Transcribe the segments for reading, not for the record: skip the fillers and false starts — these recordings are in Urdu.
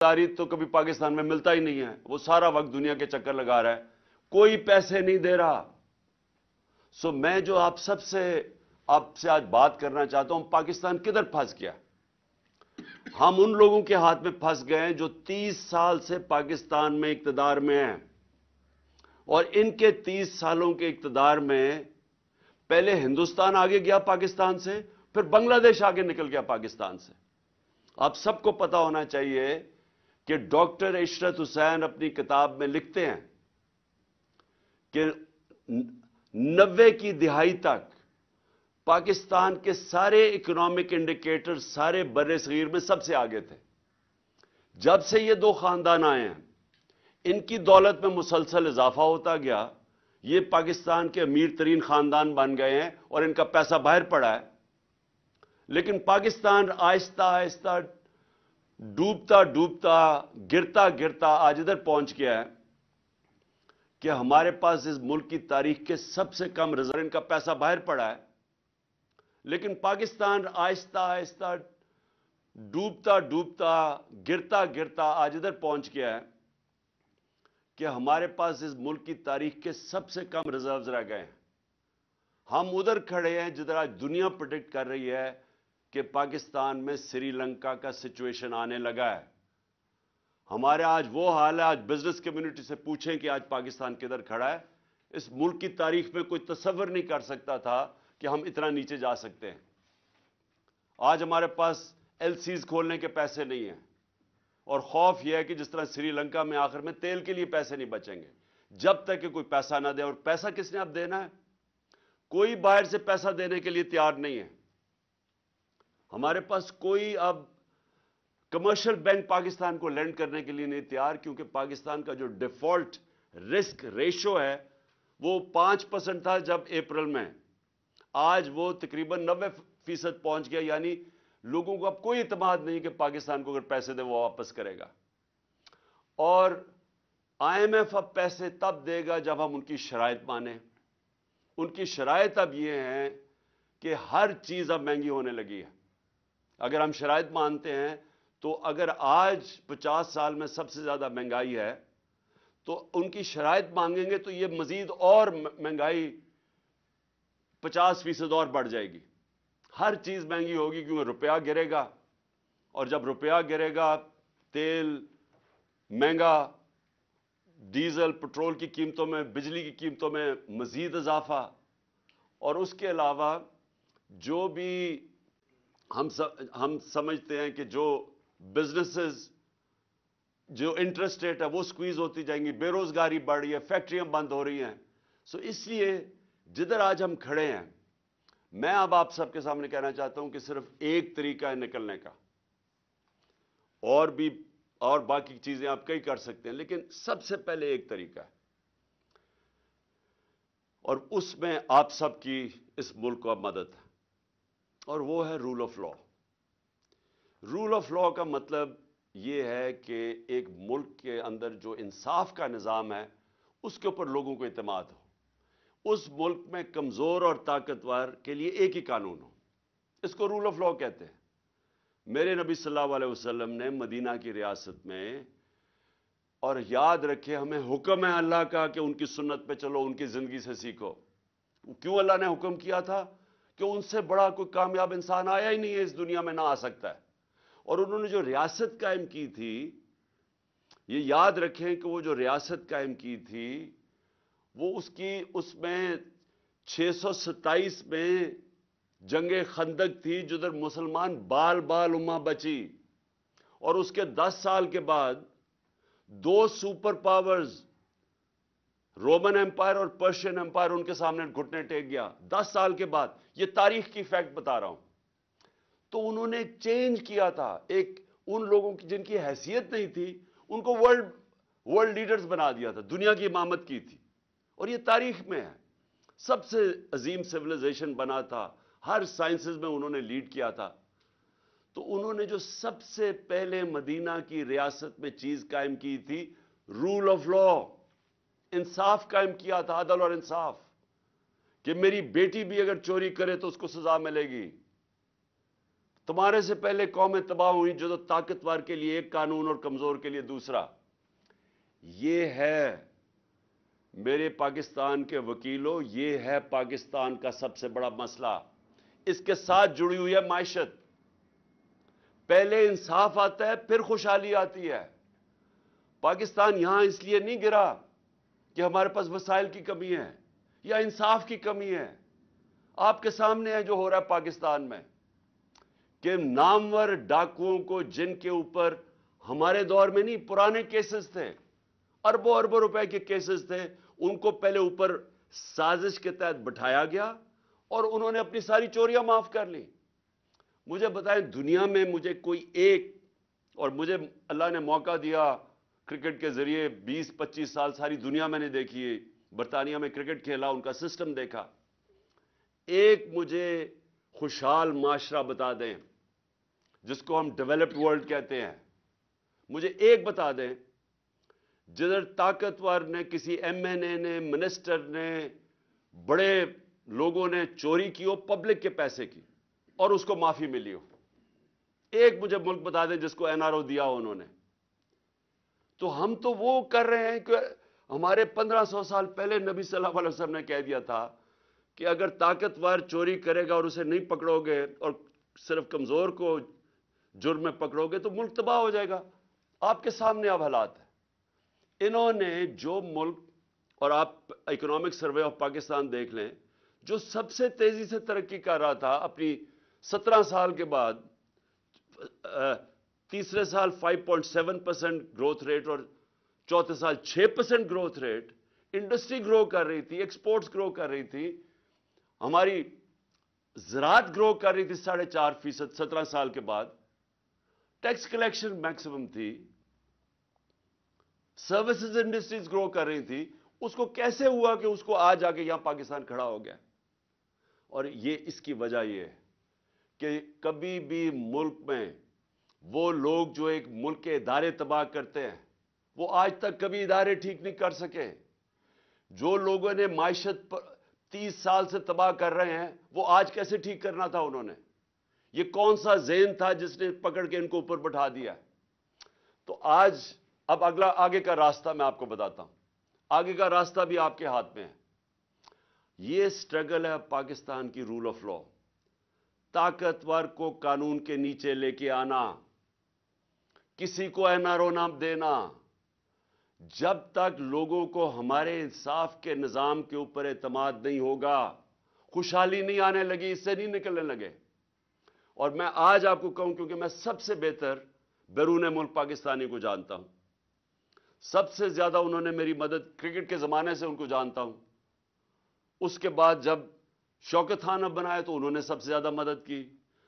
داری تو کبھی پاکستان میں ملتا ہی نہیں ہے، وہ سارا وقت دنیا کے چکر لگا رہا ہے، کوئی پیسے نہیں دے رہا۔ سو میں جو آپ سے آج بات کرنا چاہتا ہوں، پاکستان کدھر پھنس گیا؟ ہم ان لوگوں کے ہاتھ میں پھنس گئے ہیں جو 30 سال سے پاکستان میں اقتدار میں ہیں، اور ان کے 30 سالوں کے اقتدار میں پہلے ہندوستان آگے گیا پاکستان سے، پھر بنگلہ دیش آگے نکل گیا پاکستان سے۔ آپ سب کو پتا ہونا چاہیے کہ ڈاکٹر عشرت حسین اپنی کتاب میں لکھتے ہیں کہ 90 کی دہائی تک پاکستان کے سارے اکنامک انڈیکیٹر سارے بر صغیر میں سب سے آگے تھے۔ جب سے یہ دو خاندان آئے ہیں، ان کی دولت میں مسلسل اضافہ ہوتا گیا، یہ پاکستان کے امیر ترین خاندان بن گئے ہیں اور ان کا پیسہ باہر پڑا ہے۔ لیکن پاکستان آہستہ آہستہ ڈوبتا ڈوبتا گرتا گرتا آج ادھر پہنچ گیا ہے کہ ہمارے پاس اس ملک کی تاریخ کے سب سے کم ریزرو، ان کا پیسہ باہر پڑا ہے۔ لیکن پاکستان آہستہ آہستہ ڈوبتا ڈوبتا گرتا گرتا آج ادھر پہنچ گیا ہے کہ ہمارے پاس اس ملک کی تاریخ کے سب سے کم ریزروز رہ گئے ہیں۔ ہم ادھر کھڑے ہیں جدھر آج دنیا پریڈکٹ کر رہی ہے کہ پاکستان میں سری لنکا کا سچویشن آنے لگا ہے۔ ہمارے آج وہ حال ہے، آج بزنس کمیونٹی سے پوچھیں کہ آج پاکستان کدھر کھڑا ہے۔ اس ملک کی تاریخ میں کوئی تصور نہیں کر سکتا تھا کہ ہم اتنا نیچے جا سکتے ہیں۔ آج ہمارے پاس ایل سیز کھولنے کے پیسے نہیں ہیں، اور خوف یہ ہے کہ جس طرح سری لنکا میں آخر میں تیل کے لیے پیسے نہیں بچیں گے جب تک کہ کوئی پیسہ نہ دے۔ اور پیسہ کس نے اب دینا ہے؟ کوئی باہر سے پیسہ دینے کے لیے تیار نہیں ہے۔ ہمارے پاس کوئی اب کمرشل بینک پاکستان کو لینڈ کرنے کے لیے نہیں تیار، کیونکہ پاکستان کا جو ڈیفالٹ رسک ریشو ہے وہ 5% تھا جب اپریل میں، آج وہ تقریباً 90% پہنچ گیا۔ یعنی لوگوں کو اب کوئی اعتماد نہیں کہ پاکستان کو اگر پیسے دے وہ واپس کرے گا۔ اور آئی ایم ایف اب پیسے تب دے گا جب ہم ان کی شرائط مانیں۔ ان کی شرائط اب یہ ہیں کہ ہر چیز اب مہنگی ہونے لگی ہے۔ اگر ہم شرائط مانتے ہیں تو اگر آج 50 سال میں سب سے زیادہ مہنگائی ہے تو ان کی شرائط مانگیں گے تو یہ مزید اور مہنگائی 50% اور بڑھ جائے گی۔ ہر چیز مہنگی ہوگی کیونکہ روپیہ گرے گا، اور جب روپیہ گرے گا تیل مہنگا، ڈیزل پٹرول کی قیمتوں میں، بجلی کی قیمتوں میں مزید اضافہ، اور اس کے علاوہ جو بھی ہم سمجھتے ہیں کہ جو بزنسز جو انٹرسٹ ریٹ ہے وہ سکویز ہوتی جائیں گی، بے روزگاری بڑھ رہی ہے، فیکٹریاں بند ہو رہی ہیں۔ سو اس لیے جدھر آج ہم کھڑے ہیں، میں اب آپ سب کے سامنے کہنا چاہتا ہوں کہ صرف ایک طریقہ ہے نکلنے کا، اور باقی چیزیں آپ کئی کر سکتے ہیں، لیکن سب سے پہلے ایک طریقہ ہے، اور اس میں آپ سب کی اس ملک کو اب مدد ہے، اور وہ ہے rule of law. Rule of law کا مطلب یہ ہے کہ ایک ملک کے اندر جو انصاف کا نظام ہے اس کے اوپر لوگوں کو اعتماد ہو۔ اس ملک میں کمزور اور طاقتور کے لیے ایک ہی قانون ہو، اس کو رول آف لا کہتے ہیں۔ میرے نبی صلی اللہ علیہ وسلم نے مدینہ کی ریاست میں، اور یاد رکھے ہمیں حکم ہے اللہ کا کہ ان کی سنت پہ چلو، ان کی زندگی سے سیکھو۔ کیوں اللہ نے حکم کیا تھا؟ کہ ان سے بڑا کوئی کامیاب انسان آیا ہی نہیں ہے، اس دنیا میں نہ آ سکتا ہے۔ اور انہوں نے جو ریاست قائم کی تھی، یہ یاد رکھیں کہ وہ جو ریاست قائم کی تھی وہ اس میں 627 میں جنگ خندق تھی جدھر مسلمان بال بال امہ بچی، اور اس کے 10 سال کے بعد دو سپر پاورز رومن ایمپائر اور پرشین ایمپائر ان کے سامنے گھٹنے ٹیک گیا 10 سال کے بعد۔ یہ تاریخ کی فیکٹ بتا رہا ہوں۔ تو انہوں نے ایک چینج کیا تھا، ایک ان لوگوں کی جن کی حیثیت نہیں تھی ان کو ورلڈ لیڈرز بنا دیا تھا، دنیا کی امامت کی تھی، اور یہ تاریخ میں ہے۔ سب سے عظیم سیویلائزیشن بنا تھا، ہر سائنسز میں انہوں نے لیڈ کیا تھا۔ تو انہوں نے جو سب سے پہلے مدینہ کی ریاست میں چیز قائم کی تھی، رول آف لا، انصاف قائم کیا تھا، عدل اور انصاف، کہ میری بیٹی بھی اگر چوری کرے تو اس کو سزا ملے گی، تمہارے سے پہلے قومیں تباہ ہوئی جو تو طاقتور کے لیے ایک قانون اور کمزور کے لیے دوسرا. یہ ہے میرے پاکستان کے وکیلوں، یہ ہے پاکستان کا سب سے بڑا مسئلہ. اس کے ساتھ جڑی ہوئی ہے معیشت. پہلے انصاف آتا ہے پھر خوشحالی آتی ہے. پاکستان یہاں اس لیے نہیں گرا کہ ہمارے پاس وسائل کی کمی ہے یا انصاف کی کمی ہے. آپ کے سامنے ہے جو ہو رہا ہے پاکستان میں، کہ نامور ڈاکوؤں کو، جن کے اوپر ہمارے دور میں نہیں پرانے کیسز تھے، اربوں اربوں روپے کے کیسز تھے، ان کو پہلے اوپر سازش کے تحت بٹھایا گیا اور انہوں نے اپنی ساری چوریاں معاف کر لی. مجھے بتائیں دنیا میں مجھے کوئی ایک، اور مجھے اللہ نے موقع دیا کرکٹ کے ذریعے 20-25 سال ساری دنیا میں نے دیکھی ہے، برطانیہ میں کرکٹ کھیلا، ان کا سسٹم دیکھا. ایک مجھے خوشحال معاشرہ بتا دیں جس کو ہم ڈیولپڈ ورلڈ کہتے ہیں، مجھے ایک بتا دیں جدھر طاقتور نے، کسی ایم این اے نے، منسٹر نے، بڑے لوگوں نے چوری کی ہو پبلک کے پیسے کی اور اس کو معافی ملی ہو. ایک مجھے ملک بتا دیں جس کو این آر او دیا ہو انہوں نے. تو ہم تو وہ کر رہے ہیں کہ ہمارے 1500 سال پہلے نبی صلی اللہ علیہ وسلم نے کہہ دیا تھا کہ اگر طاقتور چوری کرے گا اور اسے نہیں پکڑو گے اور صرف کمزور کو جرم میں پکڑو گے تو ملک تباہ ہو جائے گا. آپ کے سامنے اب حالات ہیں. انہوں نے جو ملک، اور آپ اکنامک سروے آف پاکستان دیکھ لیں، جو سب سے تیزی سے ترقی کر رہا تھا اپنی 17 سال کے بعد، تیسرے سال 5.7% گروتھ ریٹ اور چوتھے سال 6% گروتھ ریٹ، انڈسٹری گرو کر رہی تھی، ایکسپورٹس گرو کر رہی تھی، ہماری زراعت گرو کر رہی تھی 4.5%. 17 سال کے بعد ٹیکس کلیکشن میکسیمم تھی، سروسز انڈسٹریز گرو کر رہی تھی. اس کو کیسے ہوا کہ اس کو آج آ کے یہاں پاکستان کھڑا ہو گیا؟ اور یہ اس کی وجہ یہ ہے کہ کبھی بھی ملک میں وہ لوگ جو ایک ملک کے ادارے تباہ کرتے ہیں، وہ آج تک کبھی ادارے ٹھیک نہیں کر سکے. جو لوگوں نے معیشت 30 سال سے تباہ کر رہے ہیں، وہ آج کیسے ٹھیک کرنا تھا انہوں نے؟ یہ کون سا ذہن تھا جس نے پکڑ کے ان کو اوپر بٹھا دیا؟ تو آج اب آگے کا راستہ میں آپ کو بتاتا ہوں. آگے کا راستہ بھی آپ کے ہاتھ میں ہے. یہ سٹرگل ہے پاکستان کی رول آف لا. طاقتور کو قانون کے نیچے لے کے آنا، کسی کو این آر او نام دینا. جب تک لوگوں کو ہمارے انصاف کے نظام کے اوپر اعتماد نہیں ہوگا، خوشحالی نہیں آنے لگی، اس سے نہیں نکلنے لگے. اور میں آج آپ کو کہوں، کیونکہ میں سب سے بہتر بیرون ملک پاکستانی کو جانتا ہوں، سب سے زیادہ انہوں نے میری مدد کرکٹ کے زمانے سے ان کو جانتا ہوں. اس کے بعد جب شوکت خان اب بنائے تو انہوں نے سب سے زیادہ مدد کی.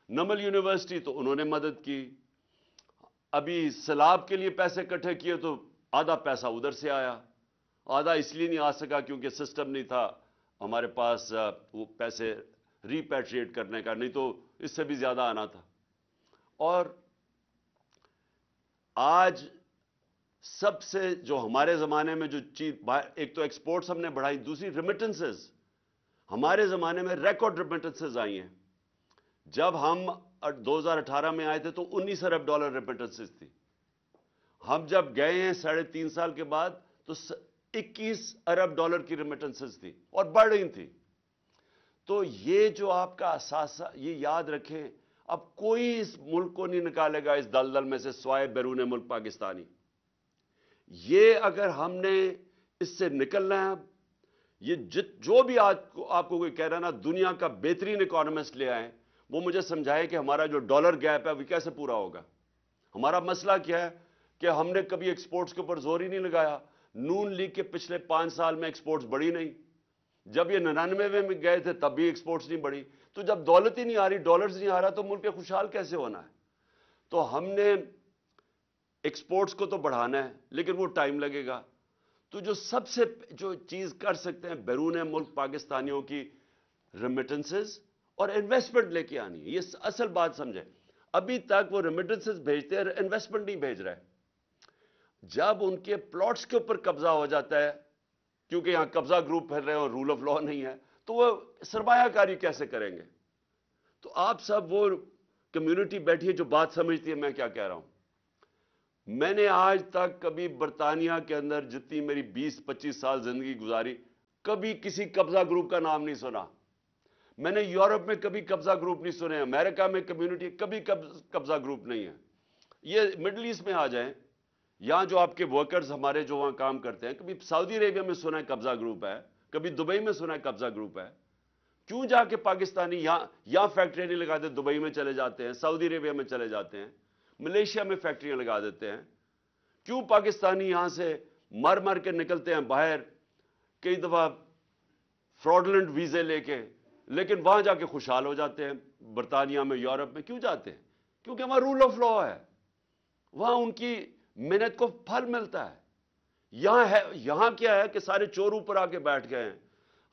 نمل یونیورسٹی تو انہوں نے مدد کی. ابھی سیلاب کے لیے پیسے اکٹھے کیے تو آدھا پیسہ ادھر سے آیا، آدھا اس لیے نہیں آ سکا کیونکہ سسٹم نہیں تھا ہمارے پاس وہ پیسے ریپیٹریٹ کرنے کا، نہیں تو اس سے بھی زیادہ آنا تھا. اور آج سب سے جو ہمارے زمانے میں جو چیز، ایک تو ایکسپورٹس ہم نے بڑھائی، دوسری ریمیٹنسز. ہمارے زمانے میں ریکارڈ ریمیٹنسز آئی ہیں. جب ہم 2018 میں آئے تھے تو $19 ارب ریمیٹنسز تھی. ہم جب گئے ہیں 3.5 سال کے بعد تو $21 ارب کی ریمیٹنسز تھی اور بڑھ رہی تھی. تو یہ جو آپ کا اثاثہ، یہ یاد رکھیں، اب کوئی اس ملک کو نہیں نکالے گا اس دلدل میں سے سوائے بیرون ملک پاکستانی. یہ اگر ہم نے اس سے نکلنا ہے، یہ جو بھی آپ کو کوئی کہہ رہا ہے نا دنیا کا بہترین اکانومسٹ لے آئیں، وہ مجھے سمجھائے کہ ہمارا جو ڈالر گیپ ہے وہ کیسے پورا ہوگا. ہمارا مسئلہ کیا ہے کہ ہم نے کبھی ایکسپورٹس کے اوپر زور ہی نہیں لگایا. نون لیگ کے پچھلے 5 سال میں ایکسپورٹس بڑھی نہیں. جب یہ 99 میں گئے تھے تب بھی ایکسپورٹس نہیں بڑھی. تو جب دولت ہی نہیں آ رہی، ڈالرز نہیں آ رہا، تو ملک خوشحال کیسے ہونا ہے؟ تو ہم نے ایکسپورٹس کو تو بڑھانا ہے لیکن وہ ٹائم لگے گا. تو جو سب سے جو چیز کر سکتے ہیں بیرون ملک پاکستانیوں کی ریمیٹنسز اور انویسٹمنٹ لے کے آنی ہے. یہ اصل بات سمجھیں. ابھی تک وہ ریمیٹنسز بھیجتے ہیں، انویسٹمنٹ نہیں بھیج رہے. جب ان کے پلاٹس کے اوپر قبضہ ہو جاتا ہے، کیونکہ یہاں قبضہ گروپ پھیل رہے ہیں اور رول آف لا نہیں ہے، تو وہ سرمایہ کاری کیسے کریں گے؟ تو آپ سب وہ کمیونٹی بیٹھی ہے جو بات سمجھتی ہے میں کیا کہہ رہا ہوں. میں نے آج تک کبھی برطانیہ کے اندر جتنی میری 20-25 سال زندگی گزاری کبھی کسی قبضہ گروپ کا نام نہیں سنا. میں نے یورپ میں کبھی قبضہ گروپ نہیں سنے, امریکہ میں کمیونٹی کبھی قبضہ گروپ نہیں ہے. یہ مڈل ایسٹ میں آ جائیں, یہاں جو آپ کے ورکرز ہمارے جو وہاں کام کرتے ہیں, کبھی سعودی عربیہ میں سنا ہے قبضہ گروپ ہے, کبھی دبئی میں سنا ہے قبضہ گروپ ہے. کیوں جا کے پاکستانی یہاں فیکٹریاں نہیں لگاتے, دبئی میں چلے جاتے ہیں, سعودی عربیہ میں چلے جاتے ہیں, ملیشیا میں فیکٹریاں لگا دیتے ہیں؟ کیوں پاکستانی یہاں سے مر کے نکلتے ہیں باہر کئی دفعہ فراڈلنٹ ویزے لے کے, لیکن وہاں جا کے خوشحال ہو جاتے ہیں؟ برطانیہ میں, یورپ میں کیوں جاتے ہیں؟ کیونکہ وہاں رول آف لا ہے, وہاں ان کی محنت کو پھل ملتا ہے. یہاں کیا ہے کہ سارے چور اوپر آ کے بیٹھ گئے ہیں.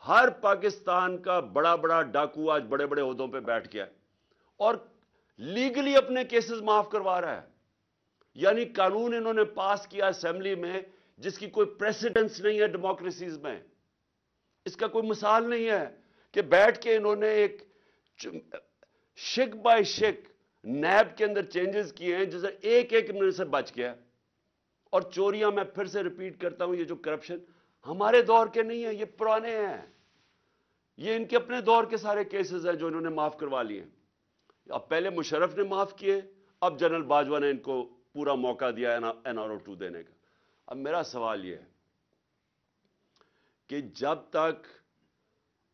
ہر پاکستان کا بڑا بڑا ڈاکو آج بڑے بڑے عہدوں پہ بیٹھ گیا اور لیگلی اپنے کیسز معاف کروا رہا ہے. یعنی قانون انہوں نے پاس کیا اسمبلی میں جس کی کوئی پریسیڈنس نہیں ہے ڈیموکریسیز میں. اس کا کوئی مثال نہیں ہے کہ بیٹھ کے انہوں نے ایک شک بائی شک نیب کے اندر چینجز کیے ہیں جسے ایک منٹ سے بچ گیا. اور چوریاں, میں پھر سے ریپیٹ کرتا ہوں, یہ جو کرپشن ہمارے دور کے نہیں ہیں, یہ پرانے ہیں. یہ ان کے اپنے دور کے سارے کیسز ہیں جو انہوں نے معاف کروا لیے. اب پہلے مشرف نے معاف کیے, اب جنرل باجوہ نے ان کو پورا موقع دیا NRO 2 دینے کا. اب میرا سوال یہ ہے کہ جب تک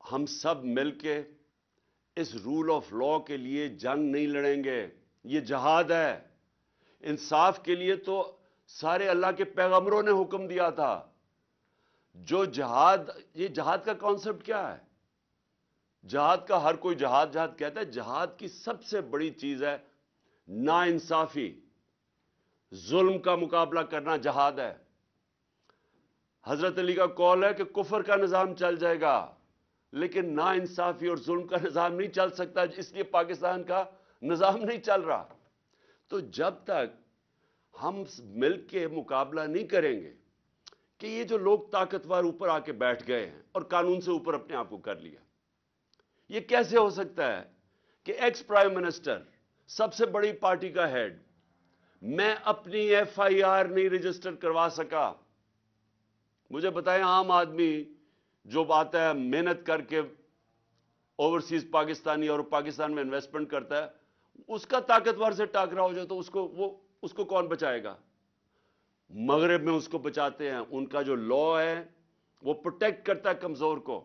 ہم سب مل کے اس رول آف لا کے لیے جنگ نہیں لڑیں گے, یہ جہاد ہے. انصاف کے لیے تو سارے اللہ کے پیغمبروں نے حکم دیا تھا. جو جہاد, یہ جہاد کا کانسیپٹ کیا ہے؟ جہاد کا ہر کوئی جہاد کہتا ہے. جہاد کی سب سے بڑی چیز ہے ناانصافی, ظلم کا مقابلہ کرنا جہاد ہے. حضرت علی کا قول ہے کہ کفر کا نظام چل جائے گا لیکن ناانصافی اور ظلم کا نظام نہیں چل سکتا, اس لیے پاکستان کا نظام نہیں چل رہا. تو جب تک ہم مل کے مقابلہ نہیں کریں گے کہ یہ جو لوگ طاقتور اوپر آ کے بیٹھ گئے ہیں اور قانون سے اوپر اپنے آپ کو کر لیا, یہ کیسے ہو سکتا ہے کہ ایکس پرائم منسٹر, سب سے بڑی پارٹی کا ہیڈ, میں اپنی FIR نہیں رجسٹر کروا سکا؟ مجھے بتائیں, عام آدمی جو آتا ہے محنت کر کے اوورسیز پاکستانی اور پاکستان میں انویسٹمنٹ کرتا ہے, اس کا طاقتور سے ٹاکرا ہو جائے تو اس کو کون بچائے گا؟ مغرب میں اس کو بچاتے ہیں. ان کا جو لا ہے وہ پروٹیکٹ کرتا ہے کمزور کو,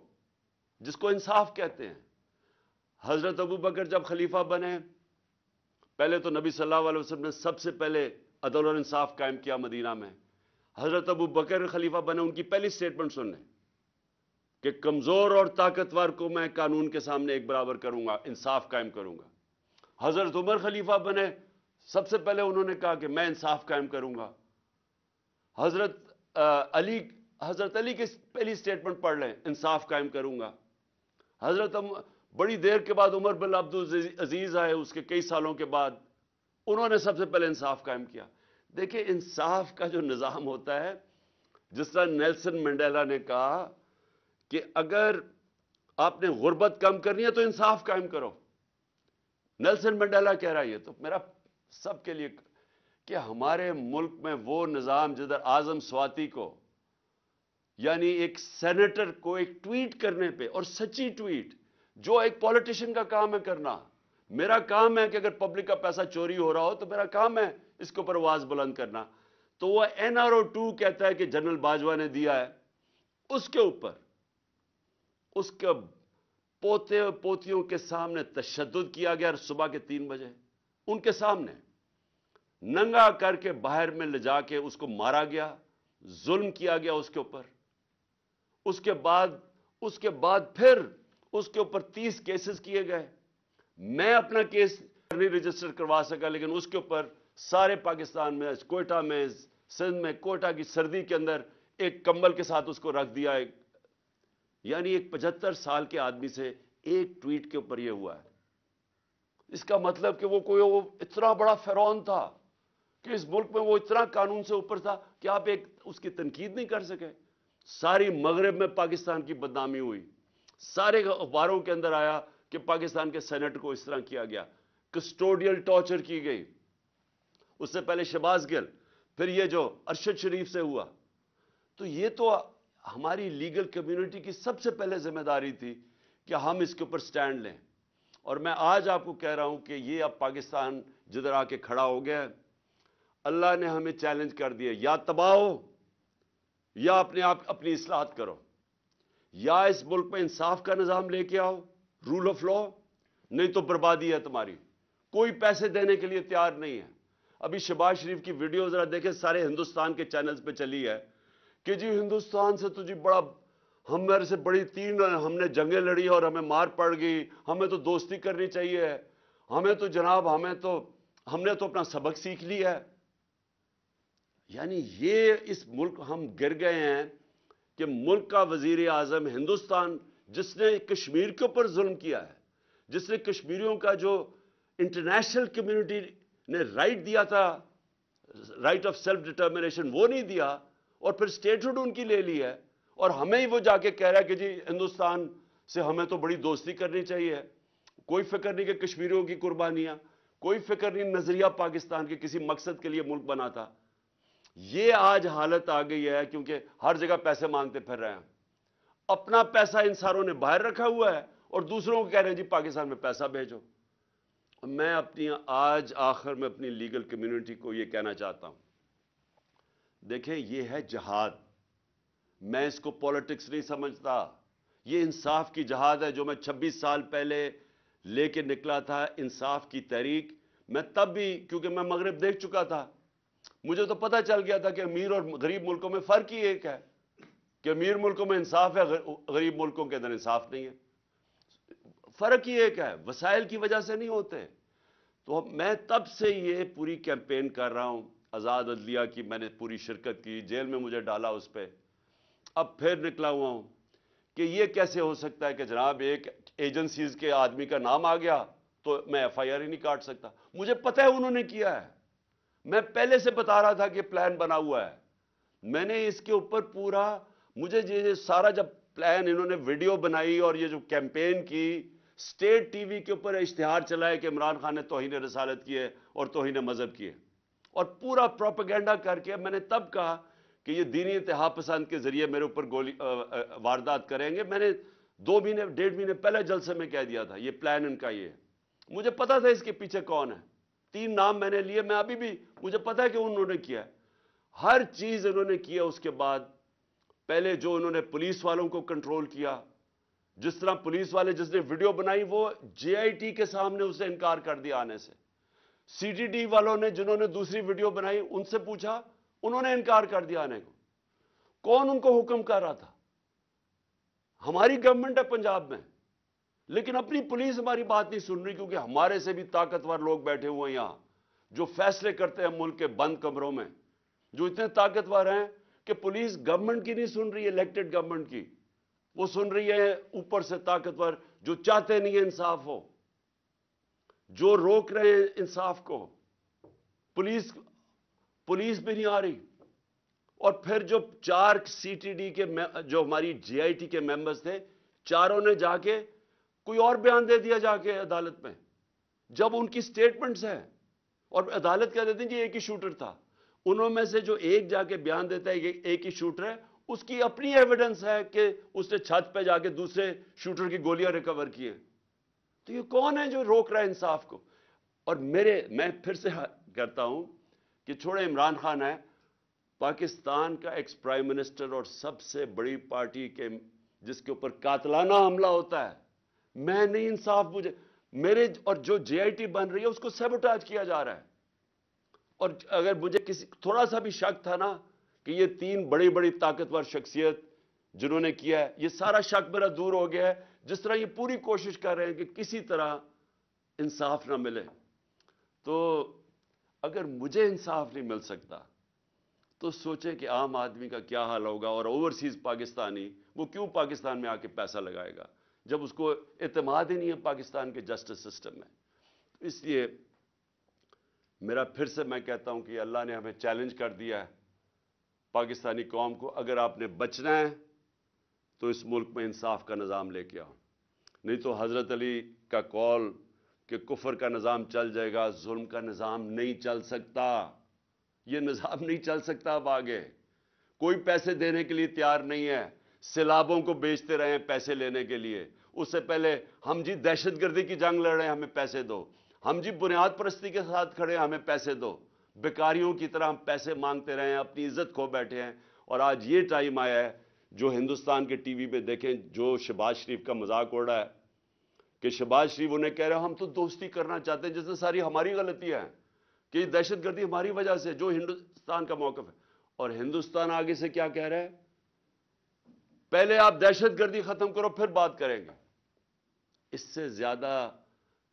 جس کو انصاف کہتے ہیں. حضرت ابو بکر جب خلیفہ بنے, پہلے تو نبی صلی اللہ علیہ وسلم نے سب سے پہلے عدل اور انصاف قائم کیا مدینہ میں. حضرت ابو بکر خلیفہ بنے, ان کی پہلی سٹیٹمنٹ سن لیں کہ کمزور اور طاقتور کو میں قانون کے سامنے ایک برابر کروں گا, انصاف قائم کروں گا. حضرت عمر خلیفہ بنے, سب سے پہلے انہوں نے کہا کہ میں انصاف قائم کروں گا. حضرت علی کی پہلی سٹیٹمنٹ پڑھ لیں, انصاف قائم کروں گا. بڑی دیر کے بعد عمر بن عبدالعزیز آئے, اس کے کئی سالوں کے بعد, انہوں نے سب سے پہلے انصاف قائم کیا. دیکھیں انصاف کا جو نظام ہوتا ہے, جس طرح نیلسن منڈیلا نے کہا کہ اگر آپ نے غربت کم کرنی ہے تو انصاف قائم کرو. نیلسن منڈیلا کہہ رہا ہے. یہ تو میرا سب کے لیے کہ ہمارے ملک میں وہ نظام جدھر اعظم سواتی کو, یعنی ایک سینیٹر کو ایک ٹویٹ کرنے پہ, اور سچی ٹویٹ جو ایک پولیٹیشین کا کام ہے کرنا, میرا کام ہے کہ اگر پبلک کا پیسہ چوری ہو رہا ہو تو میرا کام ہے اس کے اوپر آواز بلند کرنا. تو وہ NRO 2 کہتا ہے کہ جنرل باجوہ نے دیا ہے, اس کے اوپر اس کے پوتے پوتیوں کے سامنے تشدد کیا گیا. صبح کے 3 بجے ان کے سامنے ننگا کر کے باہر میں لے جا کے اس کو مارا گیا, ظلم کیا گیا اس کے اوپر. اس کے بعد پھر اس کے اوپر 30 کیسز کیے گئے. میں اپنا کیس نہیں رجسٹر کروا سکا, لیکن اس کے اوپر سارے پاکستان میں, کوئٹہ میں, سندھ میں, کوئٹہ کی سردی کے اندر ایک کمبل کے ساتھ اس کو رکھ دیا. یعنی ایک 75 سال کے آدمی سے ایک ٹویٹ کے اوپر یہ ہوا ہے. اس کا مطلب کہ وہ اتنا بڑا فرعون تھا کہ اس ملک میں وہ اتنا قانون سے اوپر تھا کہ آپ اس کی تنقید نہیں کر سکے. ساری مغرب میں پاکستان کی بدنامی ہوئی, سارے اخباروں کے اندر آیا کہ پاکستان کے سینٹ کو اس طرح کیا گیا. کسٹوڈیل ٹارچر کی گئی. اس سے پہلے شہباز گل, پھر یہ جو ارشد شریف سے ہوا. تو یہ تو ہماری لیگل کمیونٹی کی سب سے پہلے ذمہ داری تھی کہ ہم اس کے اوپر سٹینڈ لیں. اور میں آج آپ کو کہہ رہا ہوں کہ یہ اب پاکستان جدھر آ کے کھڑا ہو گیا ہے, اللہ نے ہمیں چیلنج کر دیا, یا تباہ ہو یا اپنے آپ اپنی اصلاحات کرو, یا اس ملک میں انصاف کا نظام لے کے آؤ, رول آف لا, نہیں تو بربادی ہے تمہاری. کوئی پیسے دینے کے لیے تیار نہیں ہے. ابھی شہباز شریف کی ویڈیو ذرا دیکھیں, سارے ہندوستان کے چینلز پہ چلی ہے کہ جی ہندوستان سے تو جی بڑا, ہمارے سے بڑی 3 ہم نے جنگیں لڑی اور ہمیں مار پڑ گئی, ہمیں تو دوستی کرنی چاہیے, ہمیں تو جناب ہم نے تو اپنا سبق سیکھ لیا ہے. یعنی یہ اس ملک ہم گر گئے ہیں کہ ملک کا وزیر اعظم ہندوستان, جس نے کشمیر کے اوپر ظلم کیا ہے, جس نے کشمیریوں کا جو انٹرنیشنل کمیونٹی نے رائٹ دیا تھا, رائٹ آف سیلف ڈٹرمنیشن, وہ نہیں دیا, اور پھر اسٹیٹہڈ ان کی لے لی ہے, اور ہمیں ہی وہ جا کے کہہ رہا ہے کہ جی ہندوستان سے ہمیں تو بڑی دوستی کرنی چاہیے. کوئی فکر نہیں کہ کشمیریوں کی قربانیاں, کوئی فکر نہیں نظریہ پاکستان کے کسی مقصد کے لیے ملک بنا تھا. یہ آج حالت آ گئی ہے کیونکہ ہر جگہ پیسے مانگتے پھر رہے ہیں. اپنا پیسہ ان ساروں نے باہر رکھا ہوا ہے اور دوسروں کو کہہ رہے ہیں جی پاکستان میں پیسہ بھیجو. میں اپنی آج آخر میں اپنی لیگل کمیونٹی کو یہ کہنا چاہتا ہوں, دیکھیں یہ ہے جہاد, میں اس کو پولیٹکس نہیں سمجھتا, یہ انصاف کی جہاد ہے جو میں 26 سال پہلے لے کے نکلا تھا, انصاف کی تحریک. میں تب بھی, کیونکہ میں مغرب دیکھ چکا تھا, مجھے تو پتہ چل گیا تھا کہ امیر اور غریب ملکوں میں فرق ہی ایک ہے, کہ امیر ملکوں میں انصاف ہے, غریب ملکوں کے اندر انصاف نہیں ہے. فرق ہی ایک ہے, وسائل کی وجہ سے نہیں ہوتے. تو میں تب سے یہ پوری کیمپین کر رہا ہوں, آزاد عدلیہ کی میں نے پوری شرکت کی, جیل میں مجھے ڈالا اس پہ. اب پھر نکلا ہوا ہوں کہ یہ کیسے ہو سکتا ہے کہ جناب ایک ایجنسیز کے آدمی کا نام آ گیا تو میں ایف آئی آر ہی نہیں کاٹ سکتا. مجھے پتہ ہے انہوں نے کیا ہے, میں پہلے سے بتا رہا تھا کہ پلان بنا ہوا ہے. میں نے اس کے اوپر پورا, مجھے یہ سارا جب پلان انہوں نے ویڈیو بنائی اور یہ جو کیمپین کی, اسٹیٹ ٹی وی کے اوپر اشتہار چلائے کہ عمران خان نے توہین رسالت کی ہے اور توہین مذہب کی ہے, اور پورا پروپیگنڈا کر کے میں نے تب کہا کہ یہ دینی انتہا پسند کے ذریعے میرے اوپر واردات کریں گے. میں نے 2 مہینے 1.5 مہینے پہلے جلسے میں کہہ دیا تھا یہ پلان ان کا یہ ہے. مجھے پتا تھا اس کے پیچھے کون ہے, 3 نام میں نے لیے, میں ابھی بھی مجھے پتا ہے کہ انہوں نے کیا ہے, ہر چیز انہوں نے کیا. اس کے بعد پہلے جو انہوں نے پولیس والوں کو کنٹرول کیا, جس طرح پولیس والے جس نے ویڈیو بنائی وہ جے آئی ٹی کے سامنے اسے انکار کر دیا آنے سے. سی ٹی ڈی والوں نے جنہوں نے دوسری ویڈیو بنائی ان سے پوچھا, انہوں نے انکار کر دیا آنے کو. کون ان کو حکم کر رہا تھا؟ ہماری گورنمنٹ ہے پنجاب میں, لیکن اپنی پولیس ہماری بات نہیں سن رہی, کیونکہ ہمارے سے بھی طاقتور لوگ بیٹھے ہوئے ہیں یہاں جو فیصلے کرتے ہیں ملک کے بند کمروں میں, جو اتنے طاقتور ہیں کہ پولیس گورنمنٹ کی نہیں سن رہی ہے, الیکٹڈ گورنمنٹ کی, وہ سن رہی ہے اوپر سے طاقتور جو چاہتے نہیں ہے انصاف ہو, جو روک رہے ہیں انصاف کو. پولیس بھی نہیں آ رہی. اور پھر جو 4 سی ٹی ڈی کے جو ہماری جے آئی ٹی کے ممبرز تھے, چاروں نے جا کے کوئی اور بیان دے دیا جا کے عدالت میں, جب ان کی سٹیٹمنٹس ہیں, اور عدالت کہہ دیتے ہیں جی ایک ہی شوٹر تھا. انہوں میں سے جو ایک جا کے بیان دیتا ہے کہ ایک ہی شوٹر ہے, اس کی اپنی ایویڈنس ہے کہ اس نے چھت پہ جا کے دوسرے شوٹر کی گولیاں ریکور کی ہیں. تو یہ کون ہے جو روک رہا ہے انصاف کو؟ اور میں پھر سے کرتا ہوں کہ چھوڑے, عمران خان ہے پاکستان کا ایکس پرائم منسٹر اور سب سے بڑی پارٹی کے, جس کے اوپر قاتلانہ حملہ ہوتا ہے. میں نہیں انصاف, مجھے میرے اور جو جے آئی ٹی بن رہی ہے اس کو سیبوٹاج کیا جا رہا ہے. اور اگر مجھے کسی تھوڑا سا بھی شک تھا نا کہ یہ 3 بڑی بڑی طاقتور شخصیت جنہوں نے کیا ہے, یہ سارا شک میرا دور ہو گیا ہے. جس طرح یہ پوری کوشش کر رہے ہیں کہ کسی طرح انصاف نہ ملے, تو اگر مجھے انصاف نہیں مل سکتا تو سوچیں کہ عام آدمی کا کیا حال ہوگا. اور اوورسیز پاکستانی وہ کیوں پاکستان میں آ کے پیسہ لگائے گا جب اس کو اعتماد ہی نہیں ہے پاکستان کے جسٹس سسٹم میں. اس لیے میرا پھر سے میں کہتا ہوں کہ اللہ نے ہمیں چیلنج کر دیا ہے پاکستانی قوم کو, اگر آپ نے بچنا ہے تو اس ملک میں انصاف کا نظام لے کے آؤ, نہیں تو حضرت علی کا قول کہ کفر کا نظام چل جائے گا، ظلم کا نظام نہیں چل سکتا. یہ نظام نہیں چل سکتا. اب آگے کوئی پیسے دینے کے لیے تیار نہیں ہے. سیلابوں کو بیچتے رہے ہیں پیسے لینے کے لیے. اس سے پہلے ہم جی دہشت گردی کی جنگ لڑ رہے ہیں، ہمیں پیسے دو. ہم جی بنیاد پرستی کے ساتھ کھڑے ہیں، ہمیں پیسے دو. بیکاریوں کی طرح ہم پیسے مانگتے رہے ہیں، اپنی عزت کھو بیٹھے ہیں. اور آج یہ ٹائم آیا ہے، جو ہندوستان کے ٹی وی پہ دیکھیں جو شہباز شریف کا مذاق اڑ رہا ہے کہ شہباز شریف انہیں کہہ رہے ہیں ہم تو دوستی کرنا چاہتے ہیں، جس میں ساری ہماری غلطیاں ہیں کہ یہ دہشت گردی ہماری وجہ سے، جو ہندوستان کا موقف ہے. اور ہندوستان آگے سے کیا کہہ رہا ہے؟ پہلے آپ دہشت گردی ختم کرو پھر بات کریں گے. اس سے زیادہ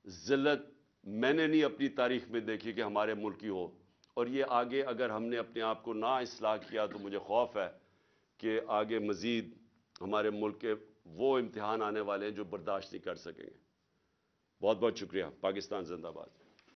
ذلت میں نے نہیں اپنی تاریخ میں دیکھی کہ ہمارے ملک کی ہو. اور یہ آگے اگر ہم نے اپنے آپ کو نہ اصلاح کیا تو مجھے خوف ہے کہ آگے مزید ہمارے ملک کے وہ امتحان آنے والے ہیں جو برداشت نہیں کر سکیں گے. بہت بہت شکریہ. پاکستان زندہ باد.